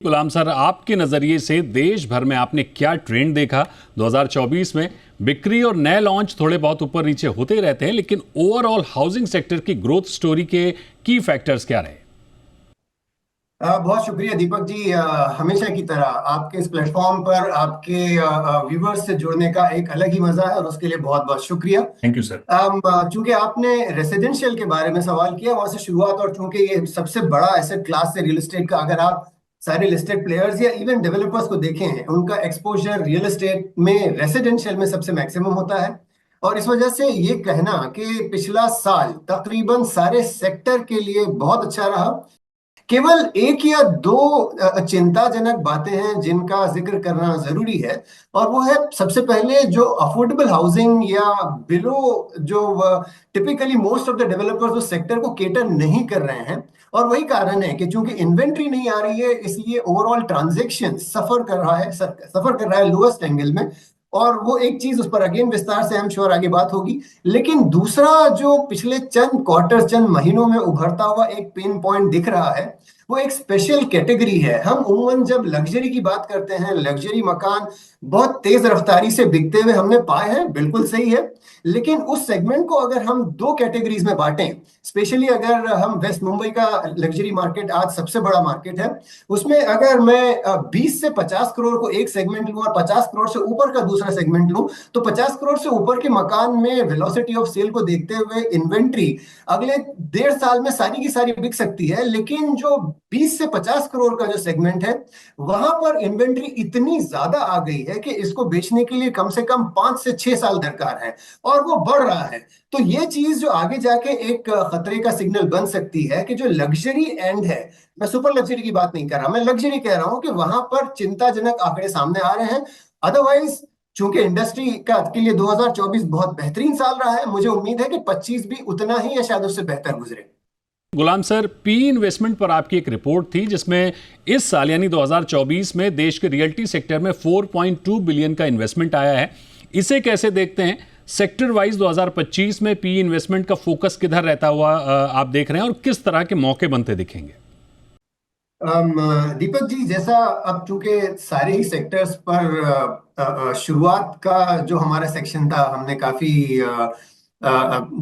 गुलाम sir, आपके नजरिए से देश भर में आपने क्या ट्रेंड देखा 2024 में? बिक्री और नए लॉन्च थोड़े बहुत ऊपर नीचे होते रहते हैं, लेकिन ओवरऑल हाउसिंग सेक्टर की ग्रोथ स्टोरी के की फैक्टर्स क्या रहे? बहुत शुक्रिया दीपक जी। हमेशा की तरह आपके इस प्लेटफॉर्म पर आपके व्यूवर्स से जुड़ने का एक अलग ही मजा है और उसके लिए बहुत बहुत शुक्रिया। Thank you sir. चूंकि आपने रेसिडेंशियल के बारे में सवाल किया, वहां से शुरुआत, और चूंकि ये सबसे बड़ा एसेट क्लास है रियल एस्टेट का, अगर आप सारे लिस्टेड प्लेयर्स या इवन डेवलपर्स को देखें, उनका एक्सपोजर रियल एस्टेट में रेसिडेंशियल में सबसे मैक्सिमम होता है। और इस वजह से ये कहना कि पिछला साल तकरीबन सारे सेक्टर के लिए बहुत अच्छा रहा, केवल एक या दो चिंताजनक बातें हैं जिनका जिक्र करना जरूरी है। और वो है, सबसे पहले, जो अफोर्डेबल हाउसिंग या बिलो, जो typically most of the developers उस सेक्टर को केटर नहीं कर रहे हैं। और वही कारण है कि चूंकि इन्वेंट्री नहीं आ रही है, इसलिए ओवरऑल ट्रांजेक्शन सफर कर रहा है लोएस्ट एंगल में। और वो एक चीज, उस पर अगेन विस्तार से हम श्योर आगे बात होगी। लेकिन दूसरा जो पिछले चंद क्वार्टर, चंद महीनों में उभरता हुआ एक पेन पॉइंट दिख रहा है, वो एक स्पेशल कैटेगरी है। हम उमूमन जब लग्जरी की बात करते हैं, लग्जरी मकान बहुत तेज रफ्तारी से बिकते हुए हमने पाए हैं, बिल्कुल सही है। लेकिन उस सेगमेंट को अगर हम दो कैटेगरीज में बांटें, स्पेशली अगर हम वेस्ट मुंबई का लग्जरी मार्केट आज सबसे बड़ा मार्केट है, उसमें अगर मैं 20 से 50 करोड़ को एक सेगमेंट लूं और 50 करोड़ से ऊपर का दूसरा सेगमेंट लूं, तो 50 करोड़ से ऊपर के मकान में वेलोसिटी ऑफ सेल को देखते हुए इन्वेंट्री अगले 1.5 साल में सारी की सारी बिक सकती है। लेकिन जो 20 से 50 करोड़ का जो सेगमेंट है, वहां पर इन्वेंट्री इतनी ज्यादा आ गई है कि इसको बेचने के लिए कम से कम 5 से 6 साल दरकार है, और वो बढ़ रहा है। तो ये चीज जो आगे जाके एक खतरे का सिग्नल बन सकती है कि जो लग्जरी एंड है, मैं सुपर लग्जरी की बात नहीं कर रहा, मैं लग्जरी कह रहा हूं, कि वहां पर चिंताजनक आंकड़े सामने आ रहे हैं। अदरवाइज, चूंकि इंडस्ट्री का के लिए 2024 बहुत बेहतरीन साल रहा है, मुझे उम्मीद है कि 25 भी उतना ही या शायद उससे बेहतर गुजरे। गुलाम सर, पी इन्वेस्टमेंट पर आपकी एक रिपोर्ट थी जिसमें इस साल यानी 2024 में देश के रियल्टी सेक्टर में 4.2 बिलियन का इन्वेस्टमेंट आया है। इसे कैसे देखते हैं? सेक्टर वाइज 2025 में पी इन्वेस्टमेंट का फोकस किधर रहता हुआ आप देख रहे हैं, और किस तरह के मौके बनते दिखेंगे? दीपक जी, जैसा अब चूंकि सारे ही सेक्टर्स पर शुरुआत का जो हमारा सेक्शन था, हमने काफी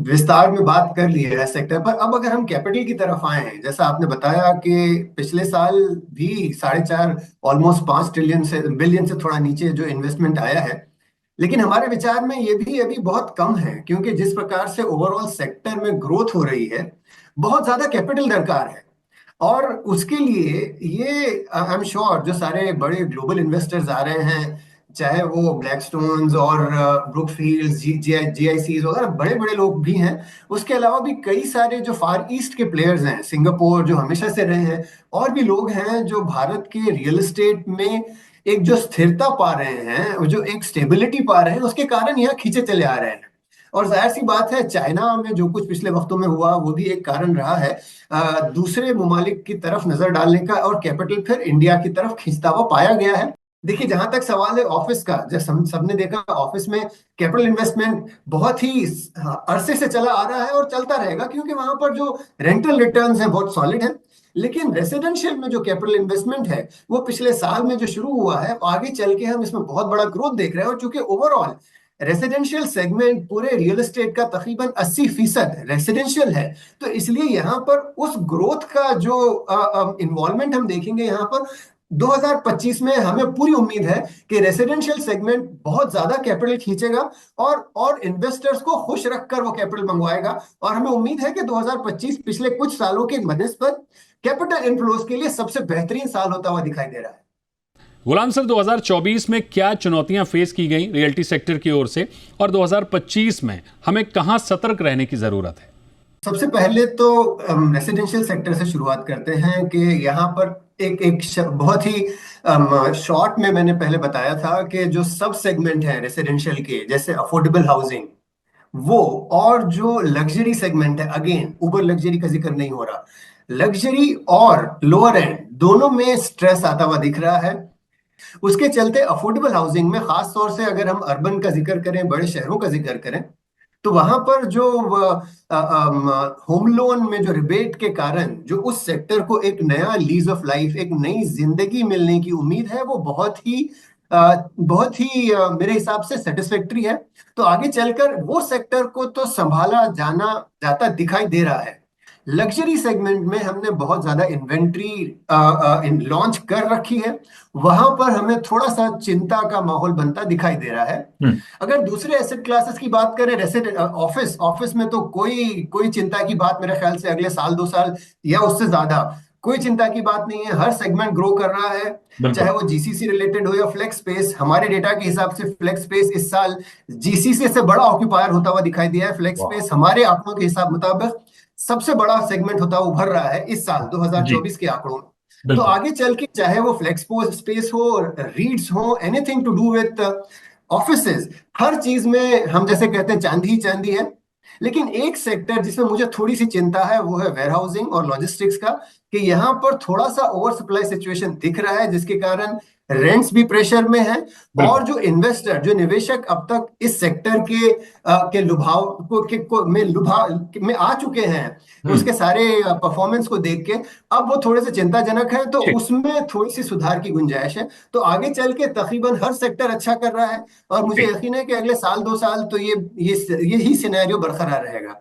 विस्तार में बात कर ली है सेक्टर पर। अब अगर हम कैपिटल की तरफ आए हैं, जैसा आपने बताया कि पिछले साल भी 4.5, ऑलमोस्ट 5 ट्रिलियन से बिलियन से थोड़ा नीचे जो इन्वेस्टमेंट आया है। लेकिन हमारे विचार में ये भी अभी बहुत कम है, क्योंकि जिस प्रकार से ओवरऑल सेक्टर में ग्रोथ हो रही है, बहुत ज्यादा कैपिटल दरकार है। और उसके लिए ये आई एम श्योर जो सारे बड़े ग्लोबल इन्वेस्टर्स आ रहे हैं, चाहे वो ब्लैकस्टोन्स और ब्रुकफील्ड्स, जीआईसीज वगैरह बड़े बड़े लोग भी हैं। उसके अलावा भी कई सारे जो फार ईस्ट के प्लेयर्स हैं, सिंगापुर जो हमेशा से रहे हैं, और भी लोग हैं जो भारत के रियल एस्टेट में एक जो स्थिरता पा रहे हैं, जो एक स्टेबिलिटी पा रहे हैं, उसके कारण यहाँ खींचे चले आ रहे हैं। और जाहिर सी बात है, चाइना में जो कुछ पिछले वक्तों में हुआ, वो भी एक कारण रहा है दूसरे ममालिक की तरफ नजर डालने का, और कैपिटल फिर इंडिया की तरफ खींचता हुआ पाया गया है। देखिए, जहां तक सवाल है ऑफिस का, जैसे हम सबने देखा, ऑफिस में कैपिटल इन्वेस्टमेंट बहुत ही अरसे से चला आ रहा है और चलता रहेगा, क्योंकि वहां पर जो रेंटल रिटर्न्स हैं बहुत सॉलिड हैं। लेकिन रेसिडेंशियल में जो कैपिटल इन्वेस्टमेंट है, वो पिछले साल में जो शुरू हुआ है, आगे चल के हम इसमें बहुत बड़ा ग्रोथ देख रहे हैं। और चूंकि ओवरऑल रेसिडेंशियल सेगमेंट पूरे रियल एस्टेट का तकरीबन 80% रेसिडेंशियल है, तो इसलिए यहाँ पर उस ग्रोथ का जो इन्वॉल्वमेंट हम देखेंगे यहाँ पर 2025 में, हमें पूरी उम्मीद है कि रेसिडेंशियल सेगमेंट बहुत ज्यादा कैपिटल खींचेगा, और इन्वेस्टर्स को खुश रखकर वो कैपिटल मंगवाएगा। और हमें उम्मीद है कि 2025 पिछले कुछ सालों के बनिस्बत कैपिटल इनफ्लोज के लिए सबसे बेहतरीन साल होता हुआ दिखाई दे रहा है। गुलाम सर, 2024 में क्या चुनौतियां फेस की गई रियल्टी सेक्टर की ओर से, और 2025 में हमें कहां सतर्क रहने की जरूरत है? सबसे पहले तो रेसिडेंशियल सेक्टर से शुरुआत करते हैं कि यहाँ पर एक एक बहुत ही शॉर्ट में मैंने पहले बताया था कि जो सब सेगमेंट है रेसिडेंशियल के, जैसे अफोर्डेबल हाउसिंग, वो, और जो लग्जरी सेगमेंट है, अगेन ऊबर लग्जरी का जिक्र नहीं हो रहा, लग्जरी और लोअर एंड दोनों में स्ट्रेस आता हुआ दिख रहा है। उसके चलते अफोर्डेबल हाउसिंग में, खास तौर से अगर हम अर्बन का जिक्र करें, बड़े शहरों का जिक्र करें, तो वहां पर जो होम लोन में जो रिबेट के कारण जो उस सेक्टर को एक नया लीज ऑफ लाइफ, एक नई जिंदगी मिलने की उम्मीद है, वो बहुत ही मेरे हिसाब से सेटिस्फैक्ट्री है। तो आगे चलकर वो सेक्टर को तो संभाला जाना जाता दिखाई दे रहा है। लग्जरी सेगमेंट में हमने बहुत ज्यादा इन्वेंट्री लॉन्च कर रखी है, वहां पर हमें थोड़ा सा चिंता का माहौल बनता दिखाई दे रहा है। हम्म। अगर दूसरे एसेट क्लासेस की बात करें, रेसिडेंट ऑफिस ऑफिस में तो कोई कोई चिंता की बात मेरे ख्याल से अगले साल 2 साल या उससे ज्यादा कोई चिंता की बात नहीं है। हर सेगमेंट ग्रो कर रहा है, चाहे बिल्कुल। वो जीसीसी रिलेटेड हो या फ्लेक्स स्पेस। हमारे डेटा के हिसाब से फ्लेक्स स्पेस इस साल जीसीसी से बड़ा ऑक्यूपायर होता हुआ दिखाई दिया है। फ्लेक्स वाह। स्पेस हमारे आंकड़ों के हिसाब मुताबिक सबसे बड़ा सेगमेंट होता उभर रहा है इस साल जी। 2024 के आंकड़ों में। तो बिल्कुल। आगे चल के चाहे वो फ्लेक्स स्पेस हो, रीड्स हो, anything to do with offices, हर चीज में हम जैसे कहते हैं चांदी ही चांदी है। लेकिन एक सेक्टर जिसमें मुझे थोड़ी सी चिंता है वो है वेयरहाउसिंग और लॉजिस्टिक्स का, कि यहाँ पर थोड़ा सा ओवर सप्लाई सिचुएशन दिख रहा है, जिसके कारण रेंट्स भी प्रेशर में है। बिल्कुल। और जो इन्वेस्टर, जो निवेशक अब तक इस सेक्टर के लुभाव में में आ चुके हैं, हम्म। उसके सारे परफॉर्मेंस को देख के अब वो थोड़े से चिंताजनक है। तो ठीक। उसमें थोड़ी सी सुधार की गुंजाइश है। तो आगे चल के तकरीबन हर सेक्टर अच्छा कर रहा है, और मुझे ठीक। यकीन है कि अगले साल 2 साल तो यही सिनेरियो बरकरार रहेगा।